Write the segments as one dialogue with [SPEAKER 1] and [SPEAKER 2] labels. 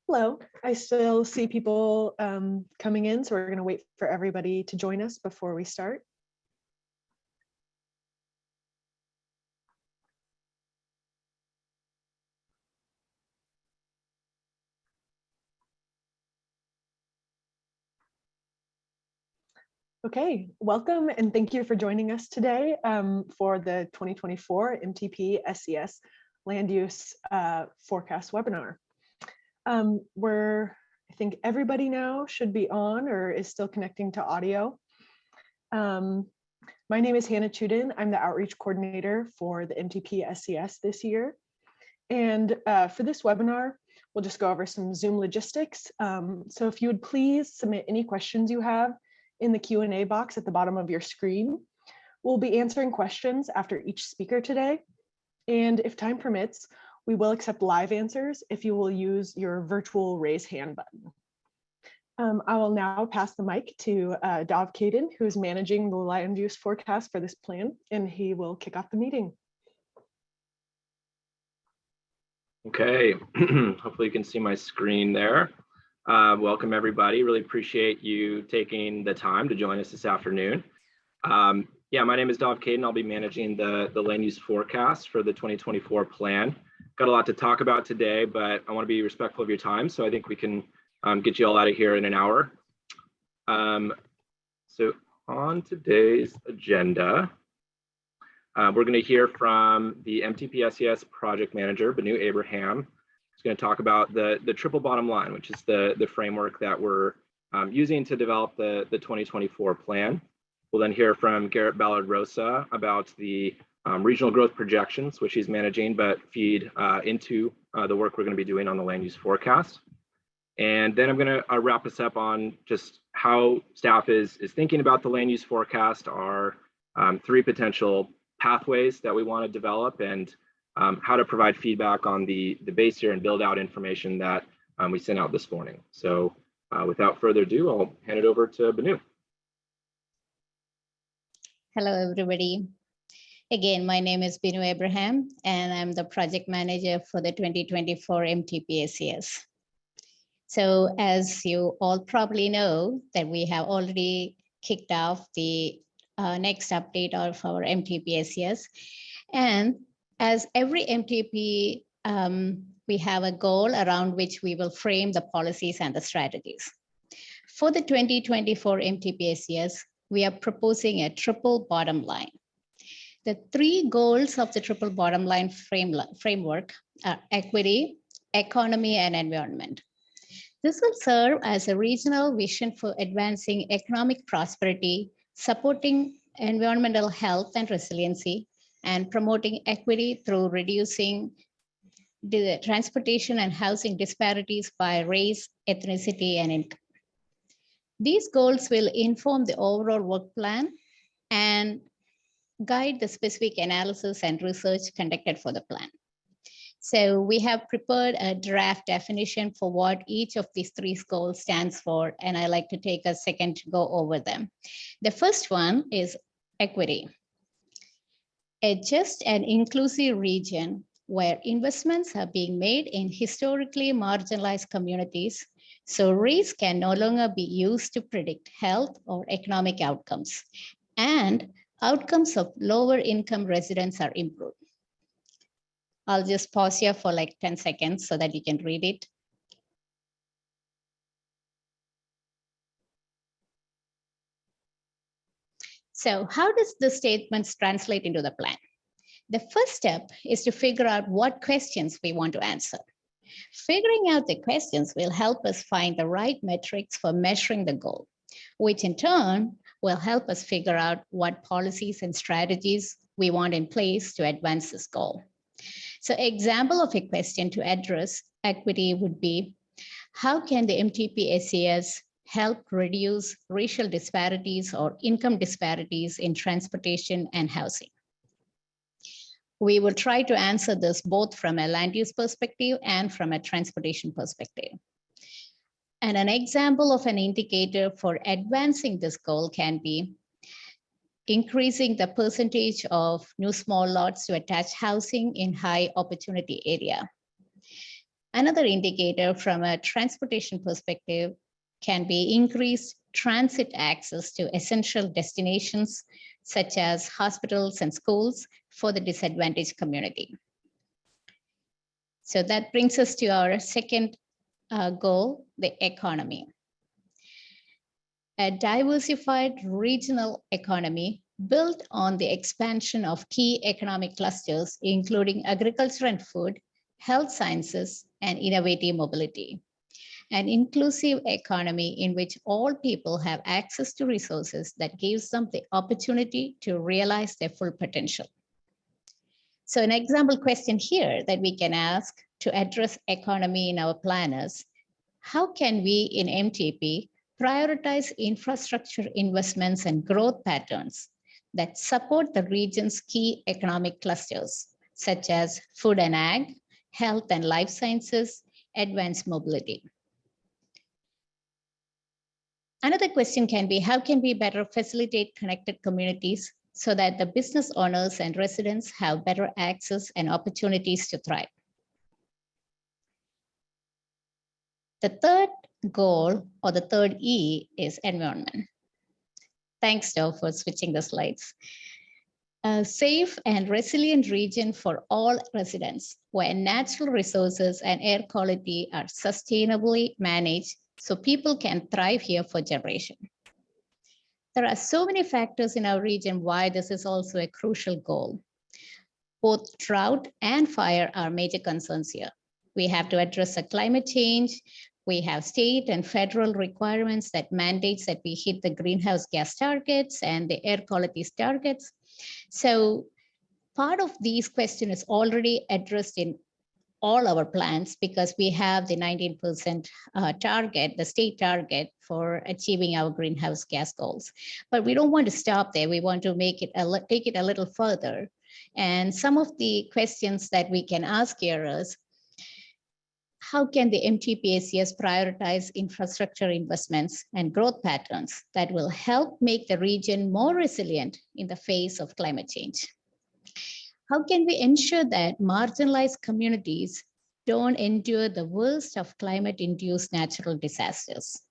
[SPEAKER 1] Hello, I still see people coming in, so we're going to wait for everybody to join us before we start. Okay, welcome and thank you for joining us today for the 2024 MTP SCS Land Use Forecast webinar. I think everybody now should be on or is still connecting to audio. My name is Hannah Chudin. I'm the outreach coordinator for the MTP SCS this year. And for this webinar, we'll just go over some Zoom logistics. So if you would please submit any questions you have in the Q&A box at the bottom of your screen. We'll be answering questions after each speaker today. And if time permits, we will accept live answers if you will use your virtual raise hand button. I will now pass the mic to Dov Kaden, who is managing the land use forecast for this plan, and he will kick off the meeting.
[SPEAKER 2] Okay, hopefully you can see my screen there. Welcome everybody, really appreciate you taking the time to join us this afternoon. Yeah, my name is Dov Kaden. I'll be managing the land use forecast for the 2024 plan. Got a lot to talk about today, but I want to be respectful of your time, so I think we can get you all out of here in an hour. So on today's agenda, we're going to hear from the MTP SCS project manager, Banu Abraham. He's going to talk about the triple bottom line, which is the framework that we're using to develop the 2024 plan. We'll then hear from Garrett Ballard-Rosa about the regional growth projections, which he's managing, but feed into the work we're going to be doing on the land use forecast. And then I'm going to wrap us up on just how staff is thinking about the land use forecast, our three potential pathways that we want to develop, and how to provide feedback on the base year and build out information that we sent out this morning. So without further ado, I'll hand it over to Banu.
[SPEAKER 3] Hello, everybody. Again, my name is Banu Abraham, and I'm the project manager for the 2024 MTP SCS. So as you all probably know, that we have already kicked off the next update of our MTP SCS. And as every MTP, we have a goal around which we will frame the policies and the strategies. For the 2024 MTP SCS, we are proposing a triple bottom line. The three goals of the triple bottom line framework are equity, economy, and environment. This will serve as a regional vision for advancing economic prosperity, supporting environmental health and resiliency, and promoting equity through reducing the transportation and housing disparities by race, ethnicity, and income. These goals will inform the overall work plan and guide the specific analysis and research conducted for the plan. So we have prepared a draft definition for what each of these three goals stands for, and I like to take a second to go over them. The first one is equity. A just and inclusive region where investments are being made in historically marginalized communities, so race can no longer be used to predict health or economic outcomes, and outcomes of lower income residents are improved. I'll just pause here for like 10 seconds so that you can read it. So how does the statements translate into the plan? The first step is to figure out what questions we want to answer. Figuring out the questions will help us find the right metrics for measuring the goal, which in turn will help us figure out what policies and strategies we want in place to advance this goal. So example of a question to address equity would be, how can the MTP SCS help reduce racial disparities or income disparities in transportation and housing? We will try to answer this both from a land use perspective and from a transportation perspective. And an example of an indicator for advancing this goal can be increasing the percentage of new small lots to attached housing in high opportunity area. Another indicator from a transportation perspective can be increased transit access to essential destinations such as hospitals and schools for the disadvantaged community. So that brings us to our second goal, the economy. A diversified regional economy built on the expansion of key economic clusters, including agriculture and food, health sciences, and innovative mobility. An inclusive economy in which all people have access to resources that gives them the opportunity to realize their full potential. So an example question here that we can ask to address economy in our planners: how can we in MTP prioritize infrastructure investments and growth patterns that support the region's key economic clusters, such as food and ag, health and life sciences, advanced mobility? Another question can be, how can we better facilitate connected communities so that the business owners and residents have better access and opportunities to thrive? The third goal, or the third E, is environment. Thanks, Joe, for switching the slides. A safe and resilient region for all residents, where natural resources and air quality are sustainably managed so people can thrive here for generations. There are so many factors in our region why this is also a crucial goal. Both drought and fire are major concerns here. We have to address the climate change. We have state and federal requirements that mandates that we hit the greenhouse gas targets and the air quality targets. So part of these questions is already addressed in all our plans because we have the 19% target, the state target for achieving our greenhouse gas goals. But we don't want to stop there. We want to make it take it a little further. And some of the questions that we can ask here is, how can the MTP-SCS prioritize infrastructure investments and growth patterns that will help make the region more resilient in the face of climate change? How can we ensure that marginalized communities don't endure the worst of climate-induced natural disasters?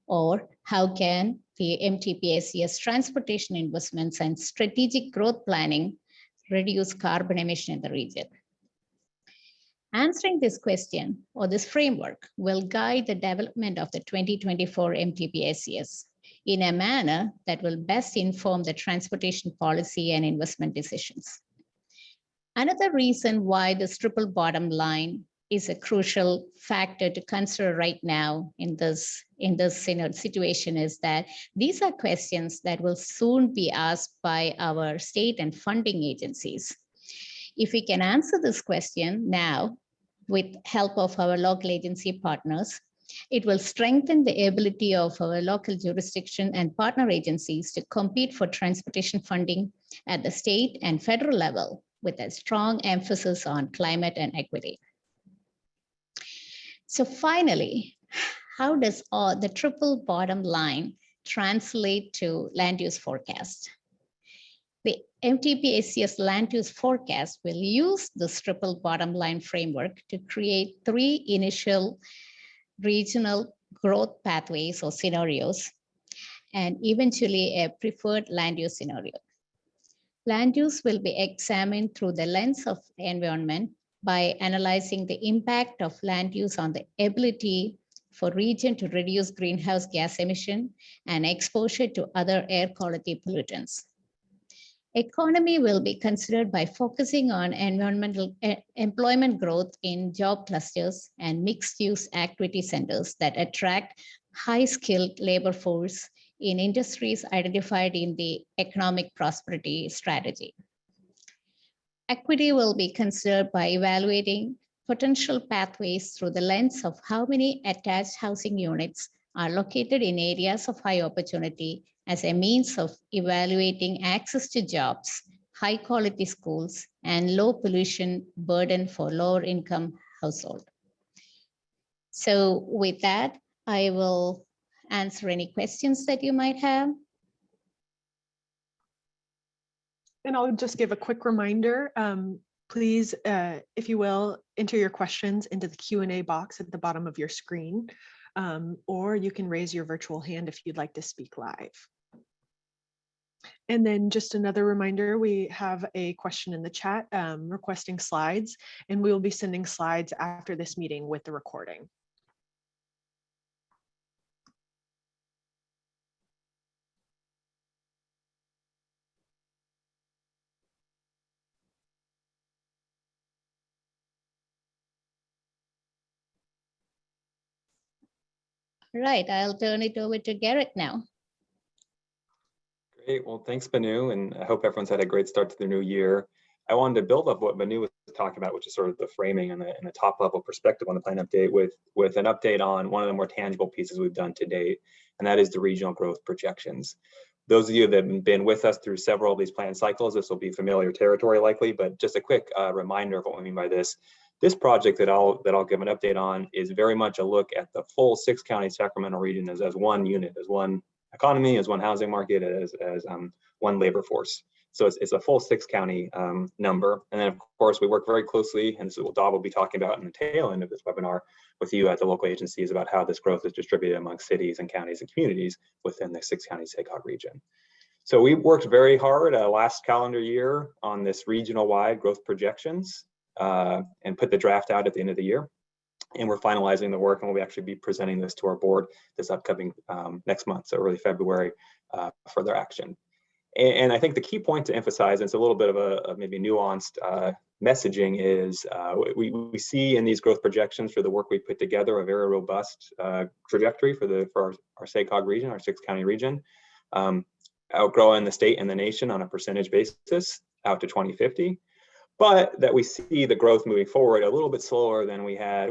[SPEAKER 3] Or how can the MTP-SCS transportation investments and strategic growth planning reduce carbon emission in the region? Answering this question or this framework will guide the development of the 2024 MTP-SCS in a manner that will best inform the transportation policy and investment decisions. Another reason why this triple bottom line is a crucial factor to consider right now in this situation is that these are questions that will soon be asked by our state and funding agencies. If we can answer this question now with help of our local agency partners, it will strengthen the ability of our local jurisdiction and partner agencies to compete for transportation funding at the state and federal level with a strong emphasis on climate and equity. So finally, how does the triple bottom line translate to land use forecast? The MTP-SCS land use forecast will use this triple bottom line framework to create 3 initial regional growth pathways or scenarios, and eventually a preferred land use scenario. Land use will be examined through the lens of environment by analyzing the impact of land use on the ability for region to reduce greenhouse gas emission and exposure to other air quality pollutants. Economy will be considered by focusing on environmental employment growth in job clusters and mixed use activity centers that attract high-skilled labor force in industries identified in the economic prosperity strategy. Equity will be considered by evaluating potential pathways through the lens of how many attached housing units are located in areas of high opportunity as a means of evaluating access to jobs, high quality schools, and low pollution burden for lower income household. So with that, I will answer any questions that you might have.
[SPEAKER 1] And I'll just give a quick reminder. please, if you will, enter your questions into the Q&A box at the bottom of your screen, or you can raise your virtual hand if you'd like to speak live. And then just another reminder, we have a question in the chat requesting slides, and we will be sending slides after this meeting with the recording.
[SPEAKER 3] Right, I'll turn it over to Garrett now.
[SPEAKER 4] Great, well, thanks, Banu, and I hope everyone's had a great start to the new year. I wanted to build up what Banu was talking about, which is sort of the framing and the top level perspective on the plan update with an update on one of the more tangible pieces we've done to date, and that is the regional growth projections. Those of you that have been with us through several of these plan cycles, this will be familiar territory likely, but just a quick reminder of what we mean by this. This project that I'll give an update on is very much a look at the full 6-county Sacramento region as one unit, as one economy, as one housing market, as one labor force. So it's a full 6-county number. And then of course we work very closely, and this is what Dob will be talking about in the tail end of this webinar with you at the local agencies about how this growth is distributed among cities and counties and communities within the 6-county SACOG region. So we worked very hard last calendar year on this regional-wide growth projections and put the draft out at the end of the year. And we're finalizing the work, and we'll actually be presenting this to our board this upcoming next month, so early February, for their action. And I think the key point to emphasize, and it's a little bit of a maybe nuanced messaging, is we see in these growth projections for the work we put together a very robust trajectory for our SACOG region, our 6-county region, outgrowing the state and the nation on a percentage basis out to 2050. But that we see the growth moving forward a little bit slower than we had,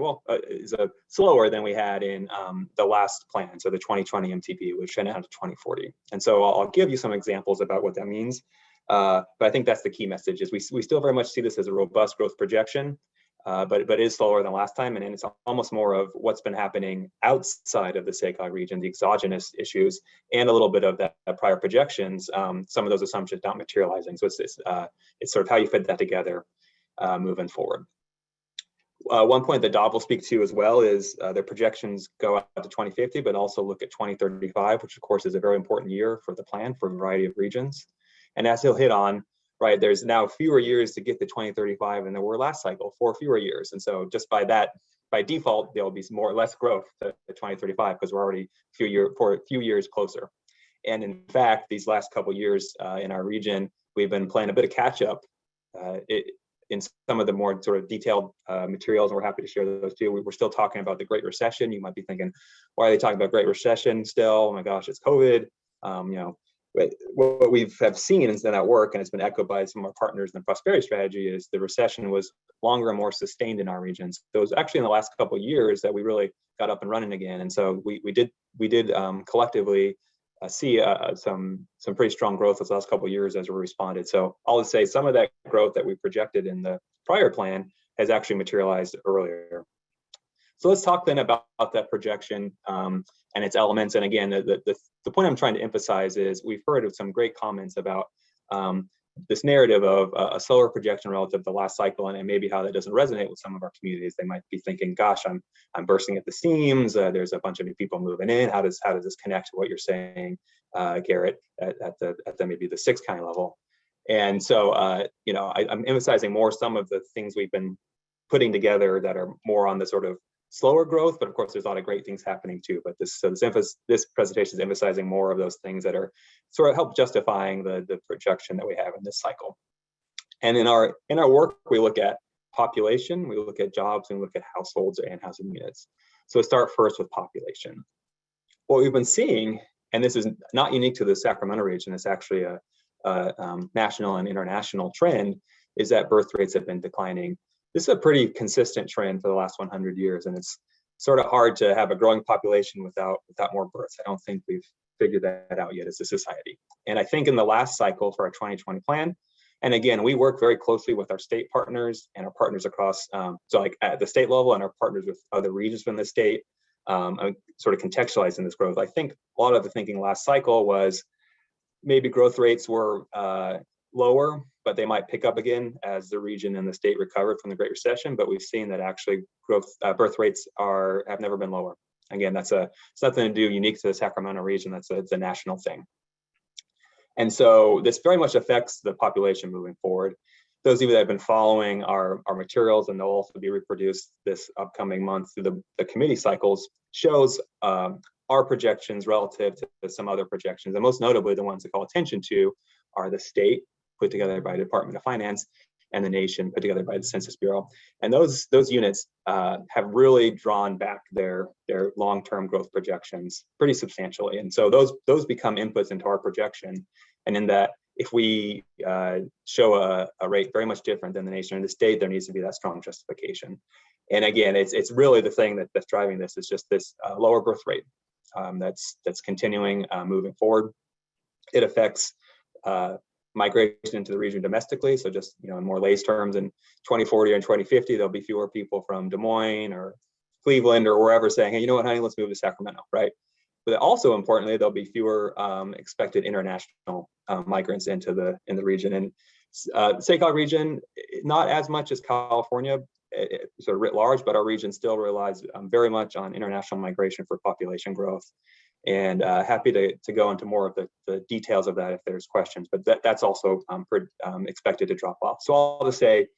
[SPEAKER 4] slower than we had in the last plan, so the 2020 MTP, which went out to 2040. And so I'll give you some examples about what that means. But I think that's the key message, is we still very much see this as a robust growth projection, but it is slower than last time. And it's almost more of what's been happening outside of the SACOG region, the exogenous issues, and a little bit of that prior projections, some of those assumptions not materializing. So it's sort of how you fit that together moving forward. One point that Dob will speak to as well is their projections go out to 2050, but also look at 2035, which of course is a very important year for the plan for a variety of regions. And as he'll hit on, right, there's now fewer years to get to 2035 than there were last cycle, 4 fewer years. And so just by default, there'll be less growth to 2035 because we're already a few years closer. And in fact, these last couple of years in our region, we've been playing a bit of catch up in some of the more sort of detailed materials, and we're happy to share those too. We're still talking about the Great Recession. You might be thinking, why are they talking about Great Recession still? Oh my gosh, it's COVID. What we have seen in that work, and it's been echoed by some of our partners in the prosperity strategy, is the recession was longer and more sustained in our regions. So it was actually in the last couple of years that we really got up and running again. And so we did collectively see some pretty strong growth those last couple of years as we responded. So I'll just say some of that growth that we projected in the prior plan has actually materialized earlier. So let's talk then about that projection and its elements. And again, the point I'm trying to emphasize is we've heard of some great comments about this narrative of a slower projection relative to the last cycle, and maybe how that doesn't resonate with some of our communities. They might be thinking, gosh, I'm bursting at the seams. There's a bunch of new people moving in. How does this connect to what you're saying, Garrett, at the maybe the 6-county level? And so I'm emphasizing more some of the things we've been putting together that are more on the sort of slower growth, but of course there's a lot of great things happening too. But this presentation is emphasizing more of those things that are sort of help justifying the projection that we have in this cycle. And in our work, we look at population, we look at jobs, and we look at households and housing units. So start first with population. What we've been seeing, and this is not unique to the Sacramento region, it's actually a national and international trend, is that birth rates have been declining. This is a pretty consistent trend for the last 100 years, and it's sort of hard to have a growing population without more births. I don't think we've figured that out yet as a society. And I think in the last cycle for our 2020 plan, and again, we work very closely with our state partners and our partners across, so like at the state level and our partners with other regions within the state, sort of contextualizing this growth. I think a lot of the thinking last cycle was maybe growth rates were lower, but they might pick up again as the region and the state recovered from the Great Recession. But we've seen that actually birth rates have never been lower. Again, it's nothing to do unique to the Sacramento region. It's a national thing. And so this very much affects the population moving forward. Those of you that have been following our materials, and they'll also be reproduced this upcoming month through the committee cycles, shows our projections relative to some other projections. And most notably, the ones to call attention to are the state, put together by the Department of Finance, and the nation, put together by the Census Bureau. And those units have really drawn back their long-term growth projections pretty substantially. And so those become inputs into our projection. And in that, if we show a rate very much different than the nation and the state, there needs to be that strong justification. And again, it's really the thing that's driving this is just this lower birth rate that's continuing moving forward. It affects migration into the region domestically. So just, in more lay's terms, in 2040 or 2050, there'll be fewer people from Des Moines or Cleveland or wherever saying, hey, you know what, honey, let's move to Sacramento, right? But also importantly, there'll be fewer expected international migrants in the region. And the SACOG region, not as much as California, sort of writ large, but our region still relies very much on international migration for population growth. And happy to go into more of the details of that if there's questions, but that's also expected to drop off. So all to say,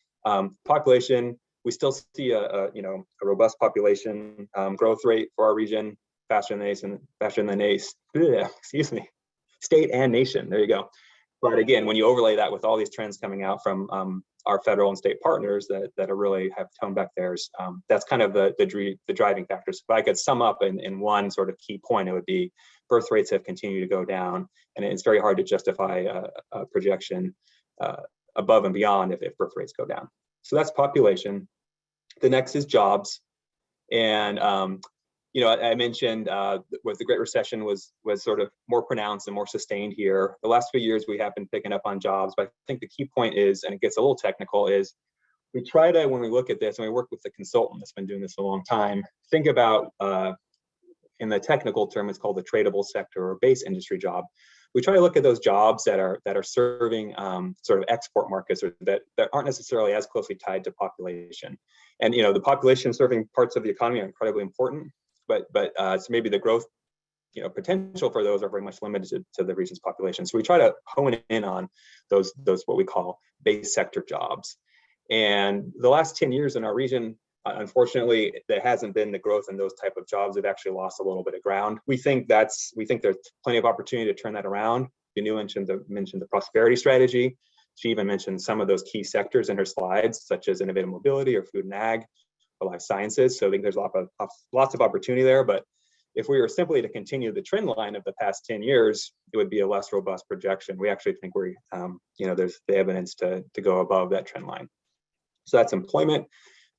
[SPEAKER 4] population, we still see a robust population growth rate for our region, faster than state and nation. There you go. But again, when you overlay that with all these trends coming out from our federal and state partners that are really have toned back theirs, that's kind of the driving factors. If I could sum up in one sort of key point, it would be birth rates have continued to go down, and it's very hard to justify a projection above and beyond if birth rates go down. So that's population. The next is jobs, and I mentioned with the Great Recession was sort of more pronounced and more sustained here. The last few years we have been picking up on jobs, but I think the key point is, and it gets a little technical, is we try to, when we look at this, and we work with the consultant that's been doing this a long time, think about, in the technical term, it's called the tradable sector or base industry job. We try to look at those jobs that are serving sort of export markets or that aren't necessarily as closely tied to population. And the population serving parts of the economy are incredibly important. But so maybe the growth, potential for those are very much limited to the region's population. So we try to hone in on those what we call base sector jobs. And the last 10 years in our region, unfortunately, there hasn't been the growth in those type of jobs. They've actually lost a little bit of ground. We think there's plenty of opportunity to turn that around. Binu mentioned the prosperity strategy. She even mentioned some of those key sectors in her slides, such as innovative mobility or food and ag, or life sciences. So I think there's lots of opportunity there. But if we were simply to continue the trend line of the past 10 years, it would be a less robust projection. We actually think there's the evidence to go above that trend line. So that's employment.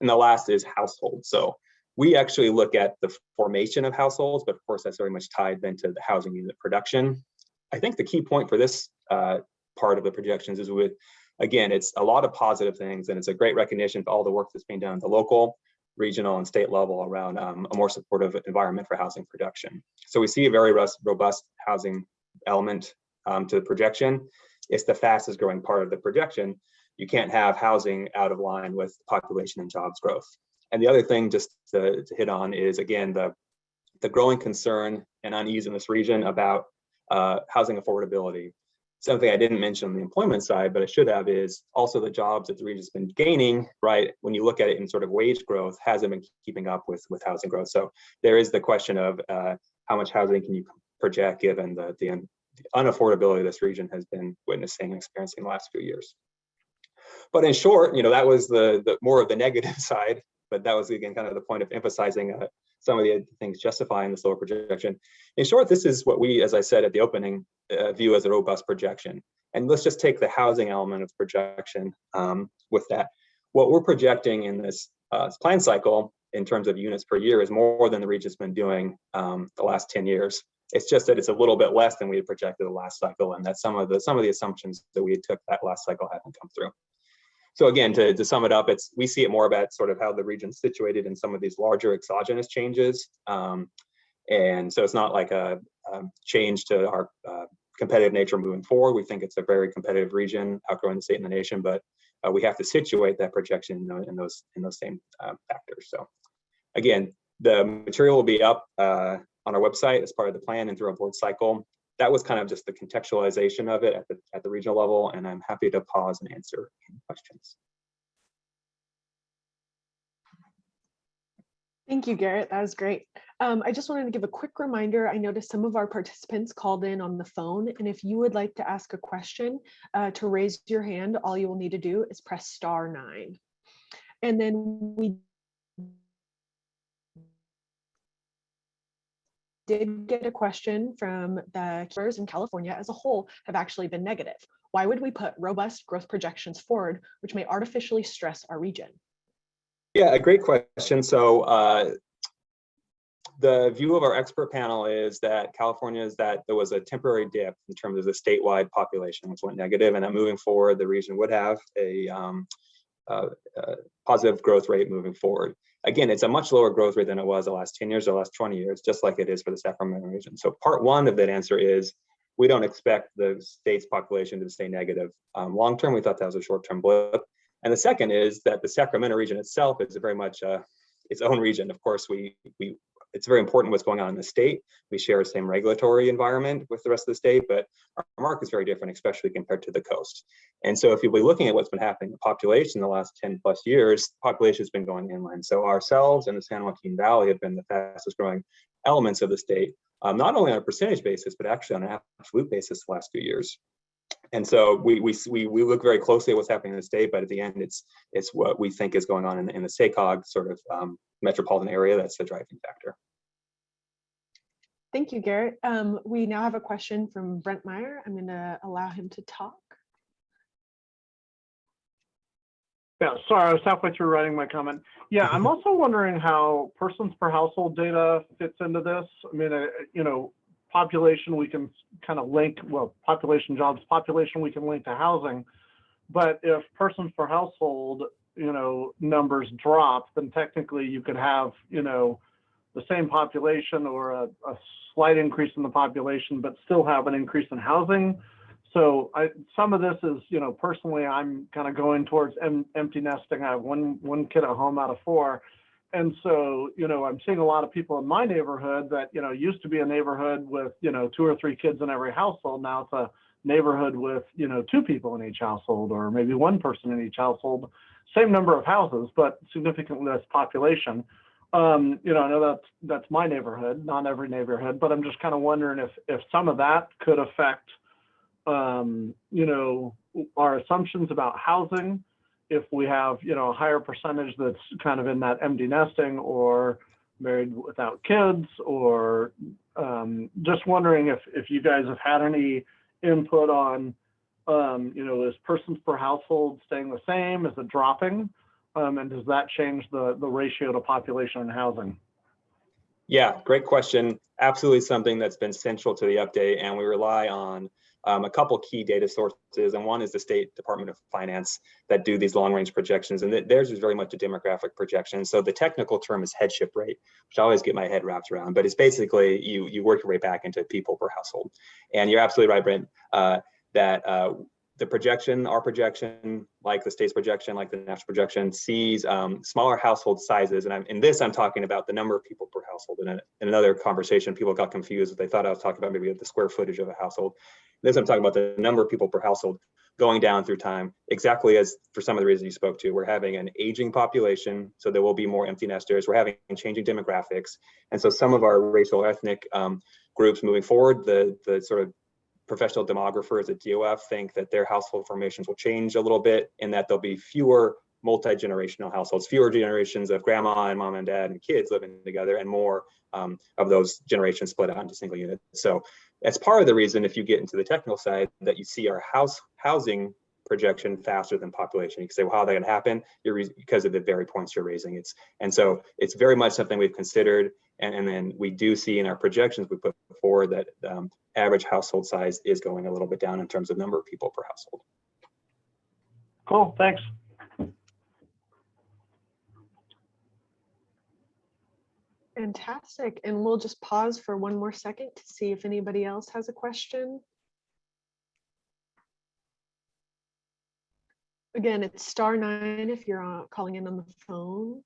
[SPEAKER 4] And the last is households. So we actually look at the formation of households, but of course that's very much tied then to the housing unit production. I think the key point for this part of the projections is again, it's a lot of positive things, and it's a great recognition for all the work that's being done at the local, regional, and state level around a more supportive environment for housing production. So we see a very robust housing element to the projection. It's the fastest growing part of the projection. You can't have housing out of line with population and jobs growth. And the other thing just to hit on is, again, the growing concern and unease in this region about housing affordability. Something I didn't mention on the employment side, but I should have, is also the jobs that the region's been gaining, right? When you look at it in sort of wage growth, hasn't been keeping up with housing growth. So there is the question of how much housing can you project given the unaffordability this region has been witnessing and experiencing the last few years. But in short, that was the more of the negative side, but that was, again, kind of the point of emphasizing some of the things justifying this lower projection. In short, this is what we, as I said at the opening, view as a robust projection. And let's just take the housing element of projection with that. What we're projecting in this plan cycle in terms of units per year is more than the region's been doing the last 10 years. It's just that it's a little bit less than we had projected the last cycle, and that some of the assumptions that we took that last cycle haven't come through. So again, to sum it up, we see it more about sort of how the region's situated in some of these larger exogenous changes. And so it's not like a change to our competitive nature moving forward. We think it's a very competitive region, outgrowing the state and the nation, but we have to situate that projection in those same factors. So again, the material will be up on our website as part of the plan and through our board cycle. That was kind of just the contextualization of it at the regional level, and I'm happy to pause and answer any questions.
[SPEAKER 1] Thank you, Garrett. That was great. I just wanted to give a quick reminder. I noticed some of our participants called in on the phone, and if you would like to ask a question, to raise your hand, all you will need to do is press *9. And then we did get a question from the keepers in California as a whole have actually been negative. Why would we put robust growth projections forward, which may artificially stress our region?
[SPEAKER 4] Yeah, a great question. So the view of our expert panel is that California is that there was a temporary dip in terms of the statewide population, which went negative, and that moving forward, the region would have a positive growth rate moving forward. Again, it's a much lower growth rate than it was the last 10 years or the last 20 years, just like it is for the Sacramento region. So part one of that answer is we don't expect the state's population to stay negative. Long term, we thought that was a short-term blip. And the second is that the Sacramento region itself is very much its own region. Of course, it's very important what's going on in the state. We share the same regulatory environment with the rest of the state, but our market is very different, especially compared to the coast. And so if you'll be looking at what's been happening in the population in the last 10 plus years, population has been going inland. So ourselves and the San Joaquin Valley have been the fastest growing elements of the state, not only on a percentage basis, but actually on an absolute basis the last few years. And so we look very closely at what's happening in the state, but at the end, it's what we think is going on in the SACOG sort of metropolitan area that's the driving factor.
[SPEAKER 1] Thank you, Garrett. We now have a question from Brent Meyer. I'm going to allow him to talk.
[SPEAKER 5] Yeah, sorry, I was halfway through writing my comment. Yeah, I'm also wondering how persons per household data fits into this. I mean, you know, population we can kind of link, well, population jobs, population we can link to housing. But if persons per household, you know, numbers drop, then technically you could have, you know, the same population or a slight increase in the population, but still have an increase in housing. So some of this is, you know, personally, I'm kind of going towards empty nesting. I have one kid at home out of 4. And so, you know, I'm seeing a lot of people in my neighborhood that, you know, used to be a neighborhood with, you know, 2 or 3 kids in every household. Now it's a neighborhood with, you know, 2 people in each household, or maybe 1 person in each household, same number of houses, but significantly less population. You know, I know that's my neighborhood, not every neighborhood, but I'm just kind of wondering if some of that could affect, you know, our assumptions about housing, if we have, you know, a higher percentage that's kind of in that empty nesting or married without kids, or just wondering if you guys have had any input on, you know, is persons per household staying the same? Is it dropping? And does that change the ratio to population and housing?
[SPEAKER 4] Yeah, great question. Absolutely something that's been central to the update, and we rely on a couple key data sources, and one is the State Department of Finance that do these long-range projections, and theirs is very much a demographic projection. So the technical term is headship rate, which I always get my head wrapped around, but it's basically you work your way back into people per household. And you're absolutely right, Brent, that the projection, our projection, like the state's projection, like the national projection, sees smaller household sizes. And I'm talking about the number of people per household. In another conversation, people got confused. They thought I was talking about maybe the square footage of a household. This I'm talking about the number of people per household going down through time, exactly as for some of the reasons you spoke to. We're having an aging population, so there will be more empty nesters. We're having changing demographics. And so some of our racial ethnic groups moving forward, the sort of professional demographers at DOF think that their household formations will change a little bit, in that there'll be fewer multi-generational households, fewer generations of grandma and mom and dad and kids living together, and more of those generations split out into single units. So that's part of the reason, if you get into the technical side, that you see our housing projection faster than population. You can say, well, how is that going to happen? Because of the very points you're raising. So it's very much something we've considered. And then we do see in our projections we put forward that average household size is going a little bit down in terms of number of people per household.
[SPEAKER 5] Cool, thanks.
[SPEAKER 1] Fantastic. And we'll just pause for one more second to see if anybody else has a question. Again, it's *9 if you're calling in on the phone.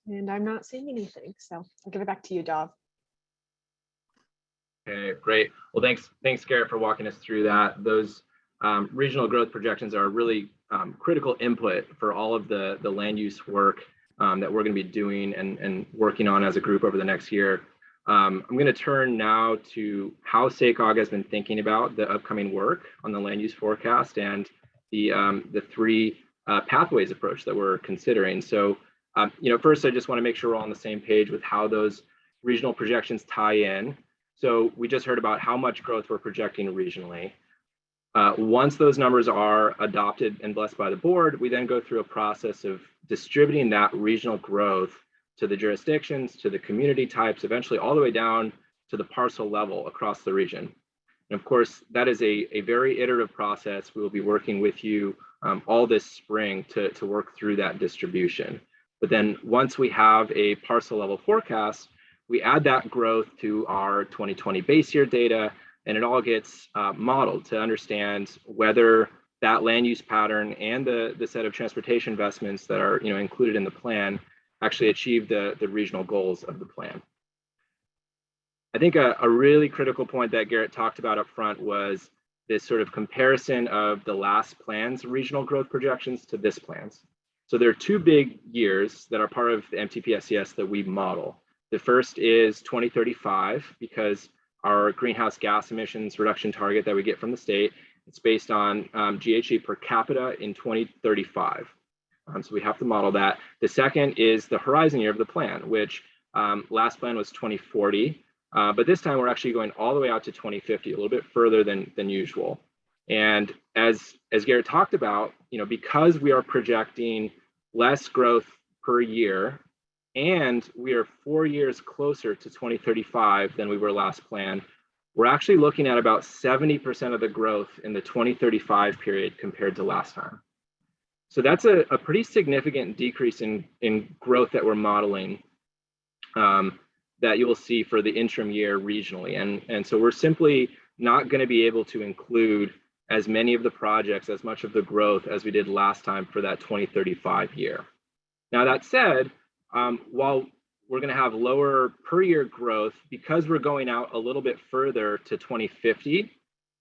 [SPEAKER 1] And I'm not seeing anything, so I'll give it back to you, Dov.
[SPEAKER 2] Okay, great. Well, thanks, Garrett, for walking us through that. Those regional growth projections are really critical input for all of the land use work that we're going to be doing and working on as a group over the next year. I'm going to turn now to how SACOG has been thinking about the upcoming work on the land use forecast and the three pathways approach that we're considering. So, first, I just want to make sure we're all on the same page with how those regional projections tie in. So we just heard about how much growth we're projecting regionally. Once those numbers are adopted and blessed by the board, we then go through a process of distributing that regional growth to the jurisdictions, to the community types, eventually all the way down to the parcel level across the region. And of course, that is a very iterative process. We will be working with you all this spring to work through that distribution. But then once we have a parcel level forecast, we add that growth to our 2020 base year data, and it all gets modeled to understand whether that land use pattern and the set of transportation investments that are included in the plan actually achieve the regional goals of the plan. I think a really critical point that Garrett talked about up front was this sort of comparison of the last plan's regional growth projections to this plan's. So there are two big years that are part of the MTP SCS that we model. The first is 2035, because our greenhouse gas emissions reduction target that we get from the state, it's based on GHG per capita in 2035. So we have to model that. The second is the horizon year of the plan, which last plan was 2040, but this time we're actually going all the way out to 2050, a little bit further than usual. And as Garrett talked about, because we are projecting less growth per year, and we are 4 years closer to 2035 than we were last plan, we're actually looking at about 70% of the growth in the 2035 period compared to last time. So that's a pretty significant decrease in growth that we're modeling that you will see for the interim year regionally. And so we're simply not going to be able to include as many of the projects, as much of the growth as we did last time for that 2035 year. Now that said, while we're going to have lower per year growth, because we're going out a little bit further to 2050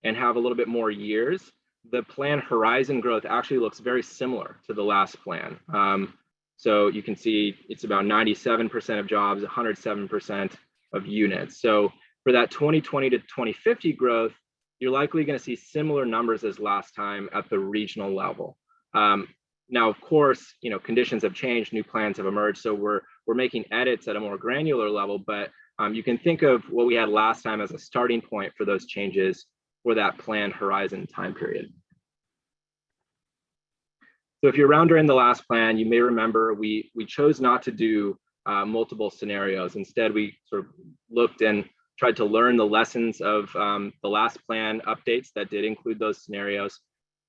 [SPEAKER 2] and have a little bit more years, the plan horizon growth actually looks very similar to the last plan. So you can see it's about 97% of jobs, 107% of units. So for that 2020 to 2050 growth, you're likely going to see similar numbers as last time at the regional level. Now, of course, conditions have changed, new plans have emerged, so we're making edits at a more granular level, but you can think of what we had last time as a starting point for those changes for that plan horizon time period. So if you're around during the last plan, you may remember we chose not to do multiple scenarios. Instead, we sort of looked and tried to learn the lessons of the last plan updates that did include those scenarios.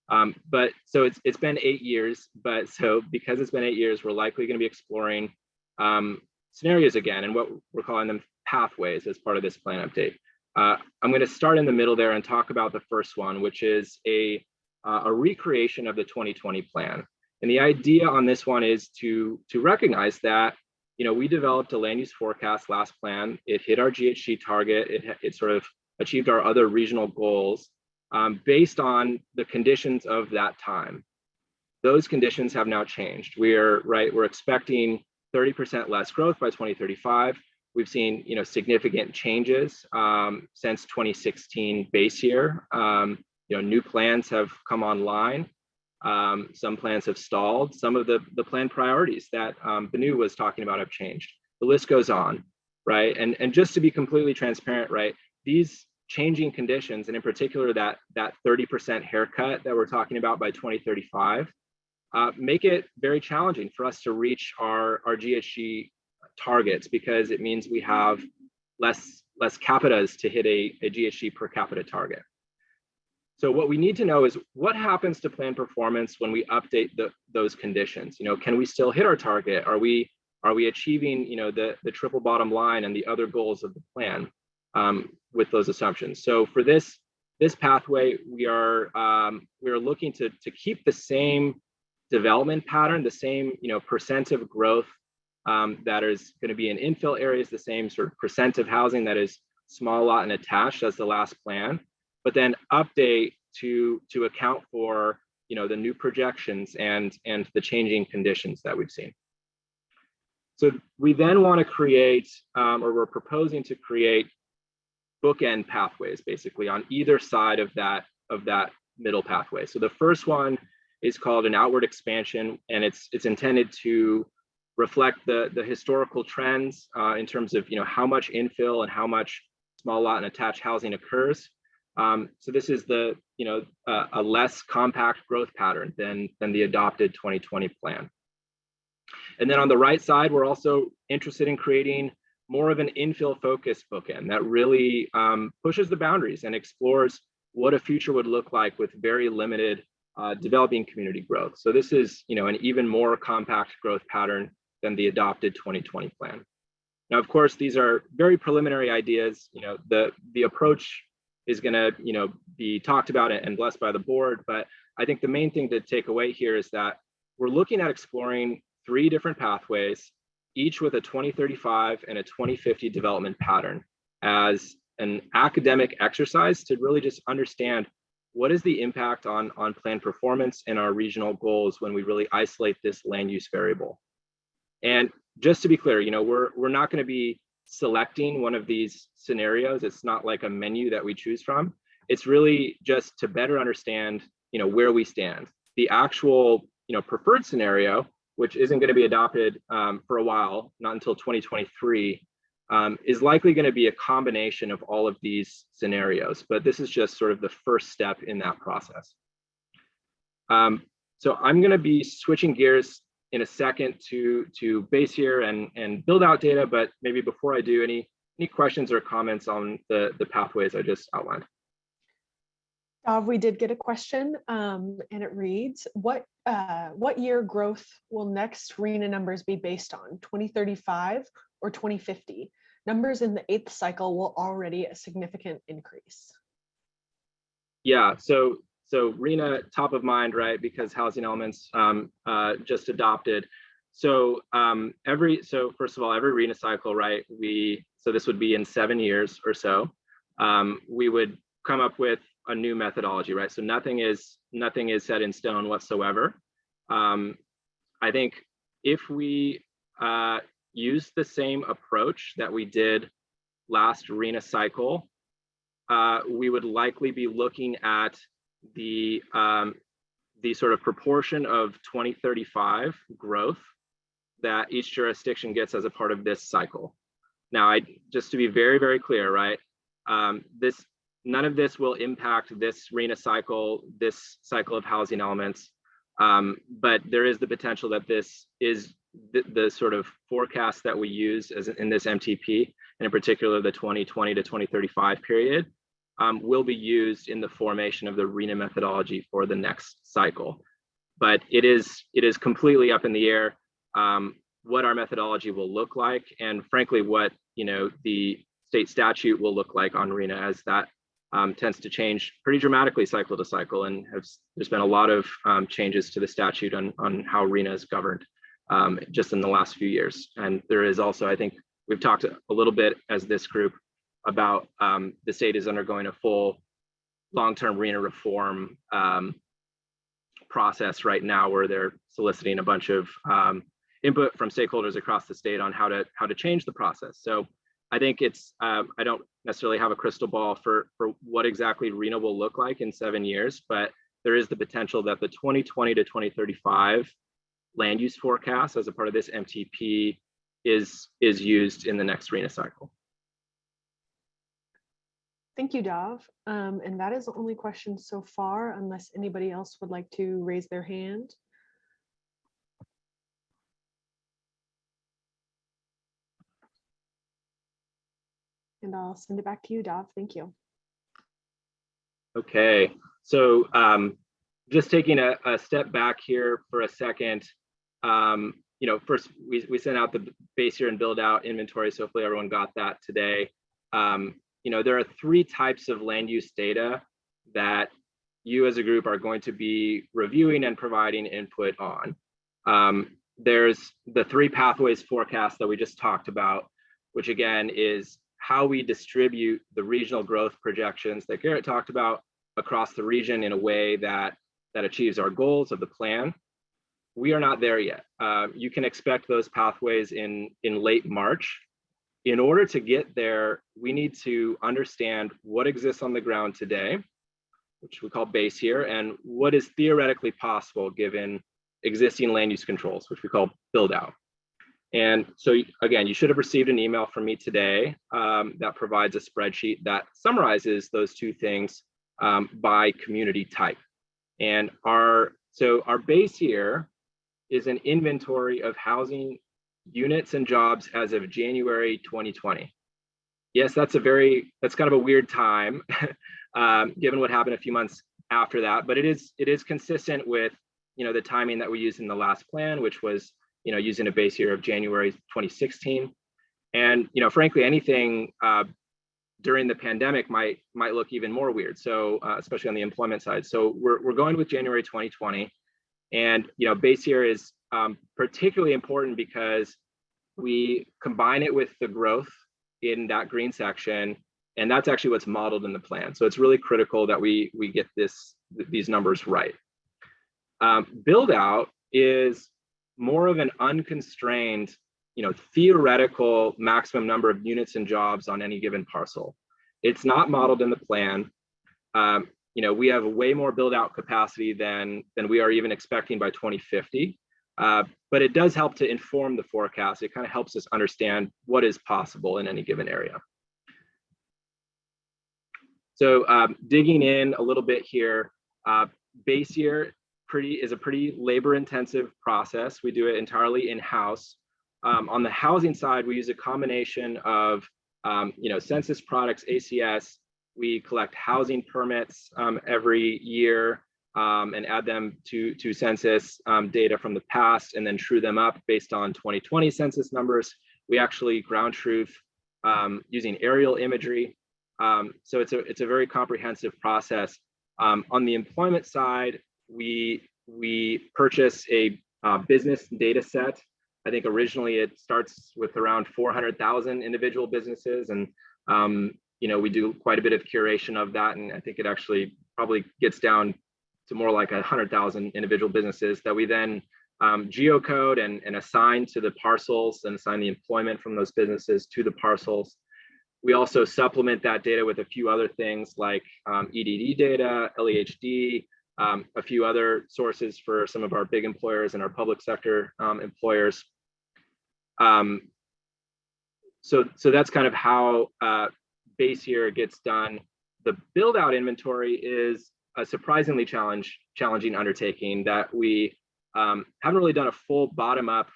[SPEAKER 2] But so it's been 8 years, but so because it's been 8 years, we're likely going to be exploring scenarios again, and what we're calling them pathways as part of this plan update. I'm going to start in the middle there and talk about the first one, which is a recreation of the 2020 plan. And the idea on this one is to recognize that we developed a land use forecast last plan. It hit our GHG target. It sort of achieved our other regional goals based on the conditions of that time. Those conditions have now changed. We're expecting 30% less growth by 2035. We've seen significant changes since 2016 base year. New plans have come online. Some plans have stalled. Some of the plan priorities that Banu was talking about have changed. The list goes on, right? And just to be completely transparent, right, these changing conditions, and in particular that 30% haircut that we're talking about by 2035, make it very challenging for us to reach our GHG targets, because it means we have less capitas to hit a GHG per capita target. So what we need to know is what happens to plan performance when we update those conditions. Can we still hit our target? Are we achieving the triple bottom line and the other goals of the plan? with those assumptions. So for this pathway, we are looking to keep the same development pattern, the same percent of growth that is going to be in infill areas, the same sort of percent of housing that is small lot and attached as the last plan, but then update to account for the new projections and the changing conditions that we've seen. So we then want to create, or we're proposing to create, bookend pathways basically on either side of that middle pathway. So the first one is called an outward expansion, and it's intended to reflect the historical trends in terms of how much infill and how much small lot and attached housing occurs. So this is a less compact growth pattern than the adopted 2020 plan. And then on the right side, we're also interested in creating more of an infill focused bookend that really pushes the boundaries and explores what a future would look like with very limited developing community growth. So this is an even more compact growth pattern than the adopted 2020 plan. Now, of course, these are very preliminary ideas. The approach is going to be talked about and blessed by the board, but I think the main thing to take away here is that we're looking at exploring 3 different pathways, each with a 2035 and a 2050 development pattern, as an academic exercise to really just understand what is the impact on plan performance and our regional goals when we really isolate this land use variable. And just to be clear, we're not going to be selecting one of these scenarios. It's not like a menu that we choose from. It's really just to better understand, where we stand. The actual, preferred scenario, which isn't going to be adopted for a while, not until 2023, is likely going to be a combination of all of these scenarios. But this is just sort of the first step in that process. So I'm going to be switching gears in a second to base here and build out data, but maybe before I do, any questions or comments on the pathways I just outlined?
[SPEAKER 1] Dav, we did get a question, and it reads, what year growth will next RHNA numbers be based on, 2035 or 2050? Numbers in the 8th cycle will already a significant increase.
[SPEAKER 2] Yeah, so RHNA top of mind, right? Because housing elements just adopted. So first of all, every RHNA cycle, right? So this would be in 7 years or so. We would come up with a new methodology, right? So nothing is set in stone whatsoever. I think if we use the same approach that we did last RHNA cycle, we would likely be looking at the sort of proportion of 2035 growth that each jurisdiction gets as a part of this cycle. Now, just to be very, very clear, right? None of this will impact this RHNA cycle, this cycle of housing elements, but there is the potential that this is the sort of forecast that we use as in this MTP, and in particular the 2020 to 2035 period, will be used in the formation of the RHNA methodology for the next cycle. But it is completely up in the air what our methodology will look like, and frankly, what the state statute will look like on RHNA, as that tends to change pretty dramatically cycle to cycle, and there's been a lot of changes to the statute on how RHNA is governed just in the last few years. And there is also, I think we've talked a little bit as this group about the state is undergoing a full long-term RHNA reform process right now, where they're soliciting a bunch of input from stakeholders across the state on how to change the process. So I think it's, I don't necessarily have a crystal ball for what exactly RHNA will look like in 7 years, but there is the potential that the 2020 to 2035 land use forecast as a part of this MTP is used in the next RHNA cycle.
[SPEAKER 1] Thank you, Dav. And that is the only question so far, unless anybody else would like to raise their hand. And I'll send it back to you, Dav. Thank you.
[SPEAKER 2] Okay, so just taking a step back here for a second. First we sent out the base year and build out inventory, so hopefully everyone got that today. there are 3 types of land use data that you as a group are going to be reviewing and providing input on. There's the 3 pathways forecast that we just talked about, which again is how we distribute the regional growth projections that Garrett talked about across the region in a way that achieves our goals of the plan. We are not there yet. You can expect those pathways in late March. In order to get there, we need to understand what exists on the ground today, which we call base here, and what is theoretically possible given existing land use controls, which we call build out. And so again, you should have received an email from me today that provides a spreadsheet that summarizes those 2 things by community type. And our base here is an inventory of housing units and jobs as of January 2020. Yes, that's kind of a weird time given what happened a few months after that, but it is consistent with the timing that we used in the last plan, which was using a base year of January 2016. And frankly, anything during the pandemic might look even more weird. So especially on the employment side. So we're going with January 2020, and base year is particularly important because we combine it with the growth in that green section, and that's actually what's modeled in the plan. So it's really critical that we get these numbers right. Build out is more of an unconstrained, theoretical maximum number of units and jobs on any given parcel. It's not modeled in the plan. We have way more build out capacity than we are even expecting by 2050. But it does help to inform the forecast. It kind of helps us understand what is possible in any given area. So digging in a little bit here, base year is a pretty labor intensive process. We do it entirely in-house. On the housing side, we use a combination of census products, SCS. We collect housing permits every year and add them to census data from the past, and then true them up based on 2020 census numbers. We actually ground truth using aerial imagery. So it's a very comprehensive process. On the employment side, we purchase a business data set. I think originally it starts with around 400,000 individual businesses, and we do quite a bit of curation of that, and I think it actually probably gets down to more like 100,000 individual businesses that we then geocode and assign to the parcels and assign the employment from those businesses to the parcels. We also supplement that data with a few other things like EDD data, LEHD, a few other sources for some of our big employers and our public sector employers. So that's kind of how base year gets done. The build out inventory is a surprisingly challenging undertaking that we haven't really done a full bottom up,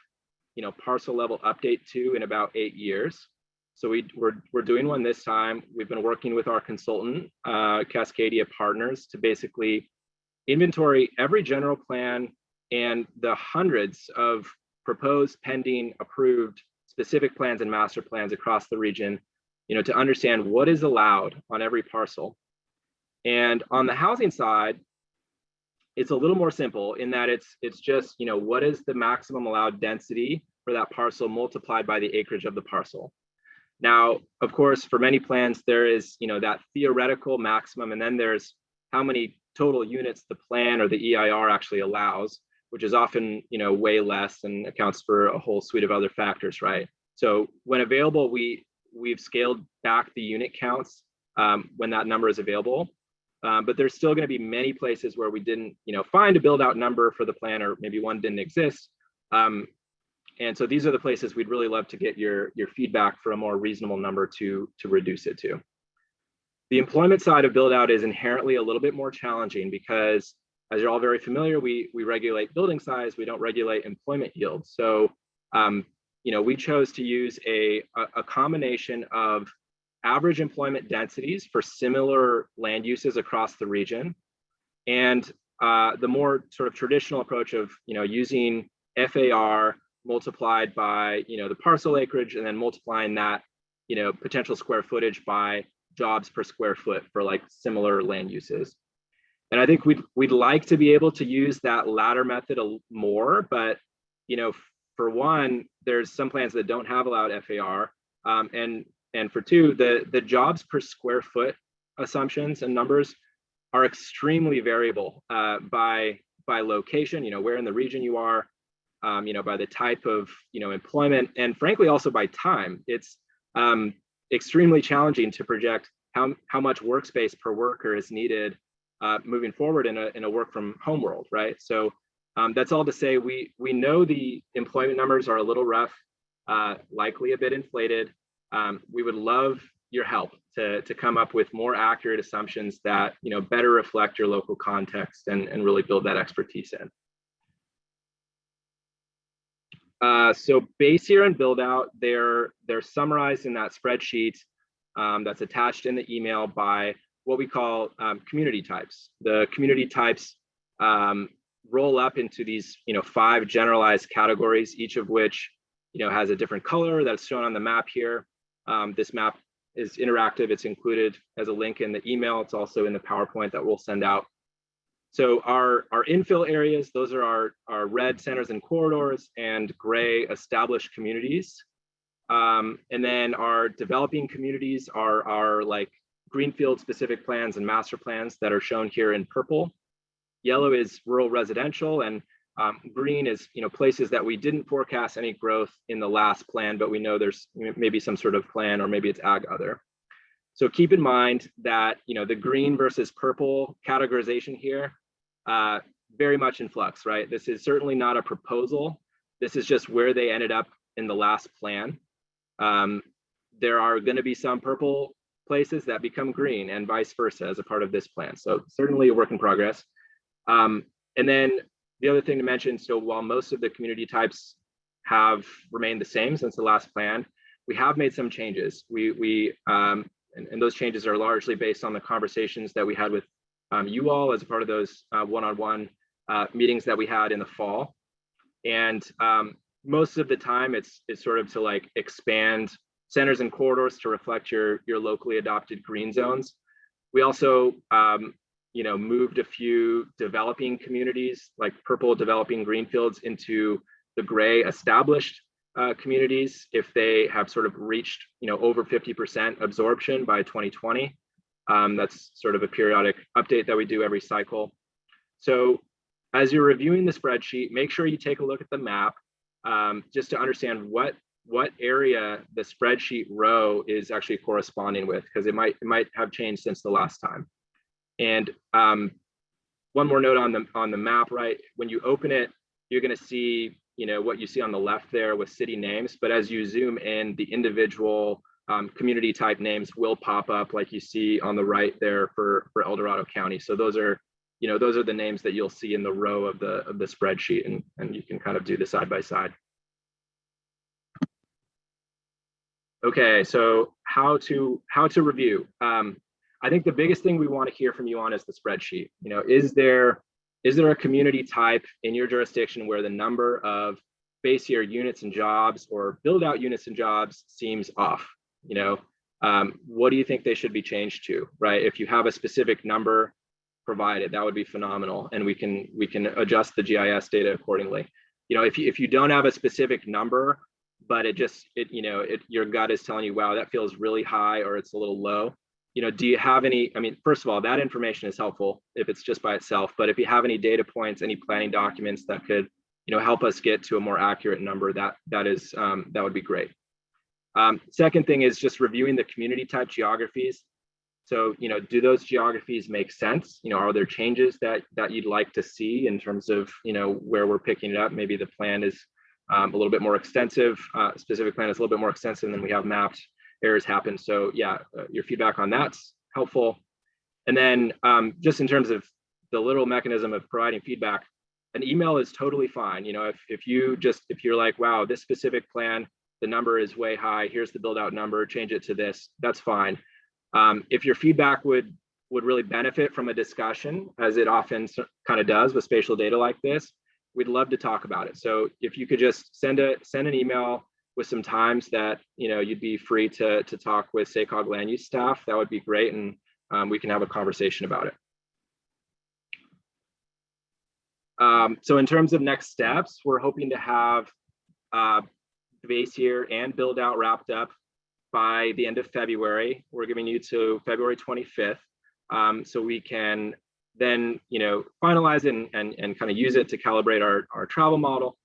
[SPEAKER 2] parcel level update to in about 8 years. So we're doing one this time. We've been working with our consultant, Cascadia Partners, to basically inventory every general plan and the hundreds of proposed, pending, approved specific plans and master plans across the region, to understand what is allowed on every parcel. And on the housing side, it's a little more simple in that it's just, what is the maximum allowed density for that parcel multiplied by the acreage of the parcel. Now, of course, for many plans, there is, that theoretical maximum, and then there's how many total units the plan or the EIR actually allows, which is often, way less and accounts for a whole suite of other factors, right? So when available, we've scaled back the unit counts when that number is available. But there's still going to be many places where we didn't, find a build out number for the plan, or maybe one didn't exist. And so these are the places we'd really love to get your feedback for a more reasonable number to reduce it to. The employment side of build out is inherently a little bit more challenging because, as you're all very familiar, we regulate building size, we don't regulate employment yield. So, we chose to use a combination of average employment densities for similar land uses across the region, and the more sort of traditional approach of using FAR multiplied by the parcel acreage, and then multiplying that potential square footage by jobs per square foot for like similar land uses. And I think we'd like to be able to use that latter method more, but for one, there's some plans that don't have allowed FAR, and for two, the jobs per square foot assumptions and numbers are extremely variable by location, where in the region you are, by the type of employment, and frankly also by time. It's extremely challenging to project how much workspace per worker is needed moving forward in a work from home world, right? So that's all to say we know the employment numbers are a little rough, likely a bit inflated. We would love your help to come up with more accurate assumptions that better reflect your local context and really build that expertise in. So base year and build out, they're summarized in that spreadsheet that's attached in the email by what we call community types. The community types roll up into these 5 generalized categories, each of which has a different color that's shown on the map here. This map is interactive. It's included as a link in the email. It's also in the PowerPoint that we'll send out. So our infill areas, those are our red centers and corridors and gray established communities. And then our developing communities are our like greenfield specific plans and master plans that are shown here in purple. Yellow is rural residential, and green is places that we didn't forecast any growth in the last plan, but we know there's maybe some sort of plan, or maybe it's ag other. So keep in mind that the green versus purple categorization here, very much in flux, right? This is certainly not a proposal. This is just where they ended up in the last plan. There are going to be some purple places that become green and vice versa as a part of this plan. So certainly a work in progress. And then the other thing to mention, so while most of the community types have remained the same since the last plan, we have made some changes. And those changes are largely based on the conversations that we had with you all as a part of those one-on-one meetings that we had in the fall. And most of the time it's sort of to like expand centers and corridors to reflect your locally adopted green zones. We also moved a few developing communities, like purple developing greenfields, into the gray established communities if they have sort of reached over 50% absorption by 2020. That's sort of a periodic update that we do every cycle. So as you're reviewing the spreadsheet, make sure you take a look at the map just to understand what area the spreadsheet row is actually corresponding with, because it might have changed since the last time. And one more note on the map, right? When you open it, you're going to see what you see on the left there with city names, but as you zoom in, the individual community type names will pop up like you see on the right there for El Dorado County. So those are the names that you'll see in the row of the spreadsheet, and you can kind of do the side by side. Okay, so how to review. I think the biggest thing we want to hear from you on is the spreadsheet. Is there a community type in your jurisdiction where the number of base year units and jobs or build out units and jobs seems off? What do you think they should be changed to, right? If you have a specific number provided, that would be phenomenal, and we can adjust the GIS data accordingly. If you don't have a specific number, but your gut is telling you, wow, that feels really high, or it's a little low. Do you have any, first of all, that information is helpful if it's just by itself, but if you have any data points, any planning documents that could, help us get to a more accurate number, that would be great. Second thing is just reviewing the community type geographies. So, do those geographies make sense? Are there changes that you'd like to see in terms of, where we're picking it up? Maybe the plan is a little bit more extensive, specific plan is a little bit more extensive than we have mapped. Errors happen. So yeah, your feedback on that's helpful. And then just in terms of the literal mechanism of providing feedback, an email is totally fine. If you're like, wow, this specific plan, the number is way high, here's the build out number, change it to this, that's fine. If your feedback would really benefit from a discussion, as it often kind of does with spatial data like this, we'd love to talk about it. So if you could just send an email with some times that you'd be free to talk with SACOG land use staff, that would be great, and we can have a conversation about it. So in terms of next steps, we're hoping to have the base year and build out wrapped up by the end of February. We're giving you to February 25th, so we can then finalize it and kind of use it to calibrate our travel model,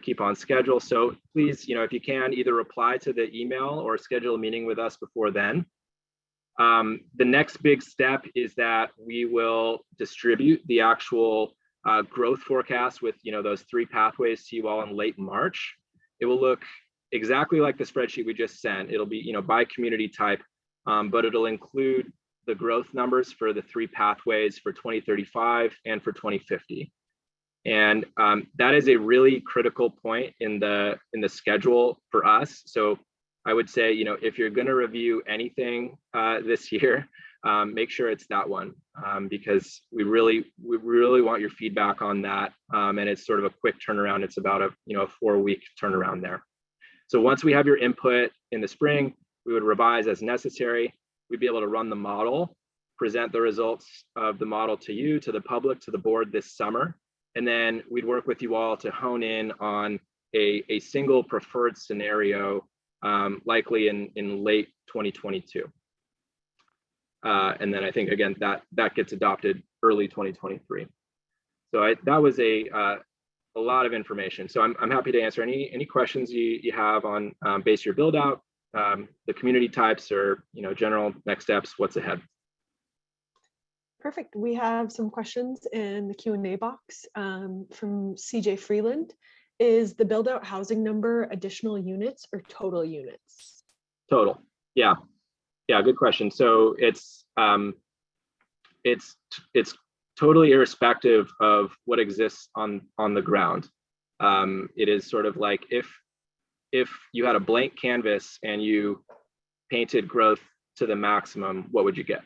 [SPEAKER 2] keep on schedule. So please, if you can, either reply to the email or schedule a meeting with us before then. The next big step is that we will distribute the actual growth forecast with those 3 pathways to you all in late March. It will look exactly like the spreadsheet we just sent. It'll be by community type, but it'll include the growth numbers for the 3 pathways for 2035 and for 2050. And that is a really critical point in the schedule for us. So I would say, if you're going to review anything this year, make sure it's that one, because we really want your feedback on that. And it's sort of a quick turnaround. It's about a 4-week turnaround there. So once we have your input in the spring, we would revise as necessary. We'd be able to run the model, present the results of the model to you, to the public, to the board this summer. And then we'd work with you all to hone in on a single preferred scenario, likely in late 2022. And then I think, again, that gets adopted early 2023. So that was a lot of information. So I'm happy to answer any questions you have on base year build out, the community types, or general next steps, what's ahead.
[SPEAKER 1] Perfect. We have some questions in the Q&A box from CJ Freeland. Is the build out housing number additional units or total units?
[SPEAKER 2] Total. Yeah, good question. So it's totally irrespective of what exists on the ground. It is sort of like if you had a blank canvas and you painted growth to the maximum, what would you get?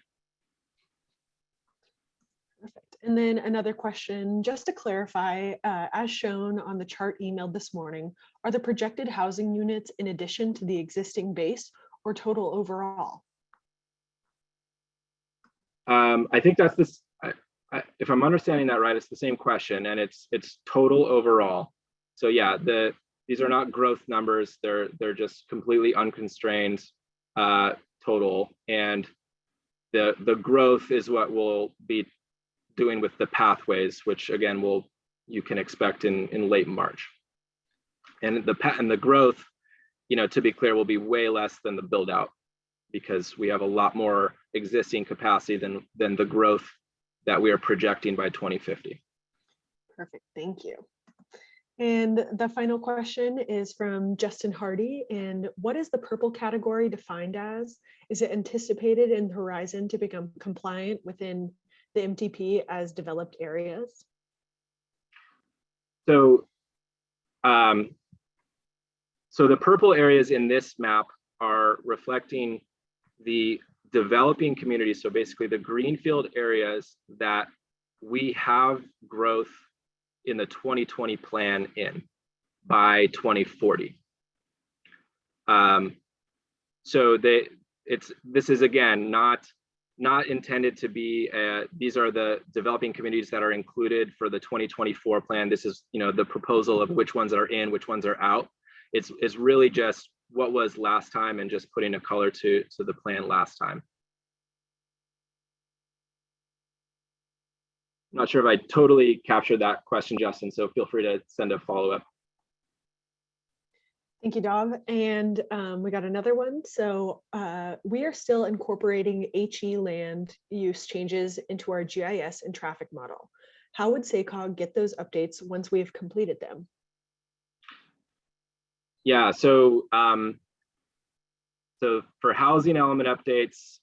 [SPEAKER 1] Perfect. And then another question, just to clarify, as shown on the chart emailed this morning, are the projected housing units in addition to the existing base or total overall?
[SPEAKER 2] I think that's this. If I'm understanding that right, it's the same question, and it's total overall. So yeah, these are not growth numbers. They're just completely unconstrained total, and the growth is what we'll be doing with the pathways, which again you can expect in late March. And the growth, to be clear, will be way less than the build out, because we have a lot more existing capacity than the growth that we are projecting by 2050.
[SPEAKER 1] Perfect, thank you. And the final question is from Justin Hardy. And what is the purple category defined as? Is it anticipated in the horizon to become compliant within the MTP as developed areas?
[SPEAKER 2] So, so the purple areas in this map are reflecting the developing communities. So basically the greenfield areas that we have growth in the 2020 plan in by 2040. So this is again not intended to be these are the developing communities that are included for the 2024 plan. This is the proposal of which ones are in, which ones are out. It's really just what was last time and just putting a color to the plan last time. I'm not sure if I totally captured that question, Justin, so feel free to send a follow-up.
[SPEAKER 1] Thank you, Dov. And we got another one. So we are still incorporating HE land use changes into our GIS and traffic model. How would SACOG get those updates once we've completed them? Yeah,
[SPEAKER 2] so for housing element updates,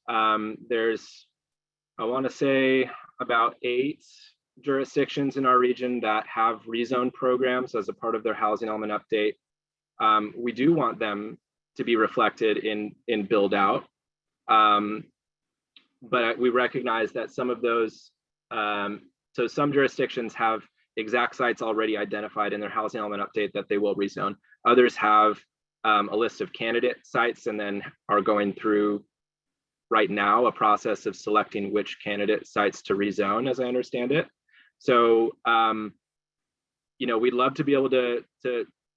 [SPEAKER 2] there's, I want to say, about 8 jurisdictions in our region that have rezone programs as a part of their housing element update. We do want them to be reflected in build out, but we recognize that some of those, so some jurisdictions have exact sites already identified in their housing element update that they will rezone. Others have a list of candidate sites and then are going through right now a process of selecting which candidate sites to rezone, as I understand it. So, you know, we'd love to be able to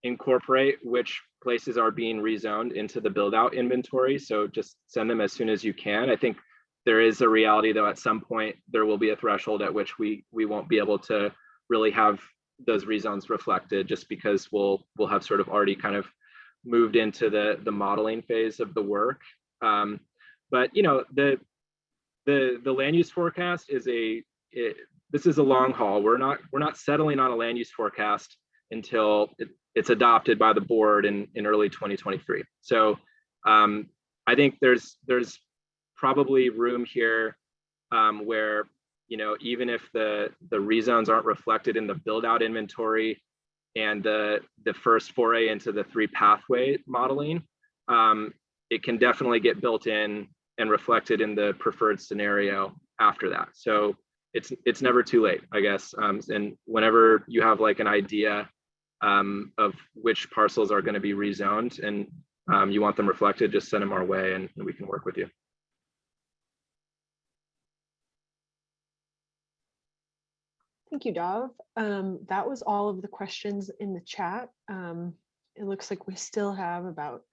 [SPEAKER 2] incorporate which places are being rezoned into the build out inventory. So just send them as soon as you can. I think there is a reality though, at some point, there will be a threshold at which we won't be able to really have those rezones reflected, just because we'll have sort of already kind of moved into the modeling phase of the work. But you know, the land use forecast is this is a long haul. We're not settling on a land use forecast until it's adopted by the board in early 2023. So I think there's probably room here where, you know, even if the rezones aren't reflected in the build out inventory and the first foray into the 3 pathway modeling, it can definitely get built in and reflected in the preferred scenario after that. So it's never too late, I guess. And whenever you have like an idea of which parcels are going to be rezoned and you want them reflected, just send them our way and we can work with you.
[SPEAKER 1] Thank you, Dov. That was all of the questions in the chat. It looks like we still have about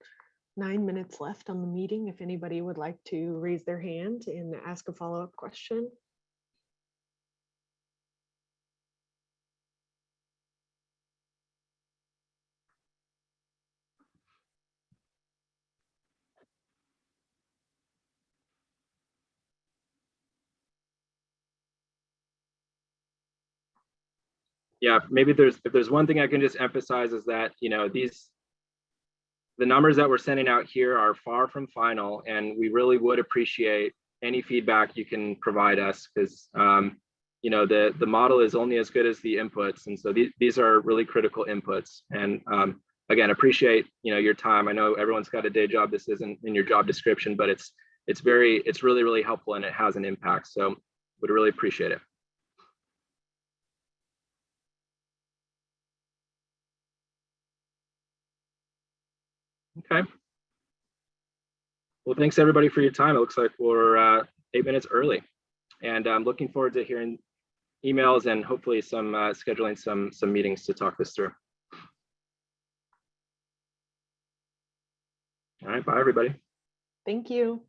[SPEAKER 1] 9 minutes left on the meeting if anybody would like to raise their hand and ask a follow-up question.
[SPEAKER 2] Yeah, maybe if there's one thing I can just emphasize is that, you know, the numbers that we're sending out here are far from final, and we really would appreciate any feedback you can provide us, because you know, the model is only as good as the inputs, and so these are really critical inputs. And again, appreciate, you know, your time. I know everyone's got a day job. This isn't in your job description, but it's really helpful and it has an impact. So would really appreciate it. Okay. Well, thanks everybody for your time. It looks like we're 8 minutes early, and I'm looking forward to hearing emails and hopefully some scheduling some meetings to talk this through. All right, bye everybody.
[SPEAKER 1] Thank you.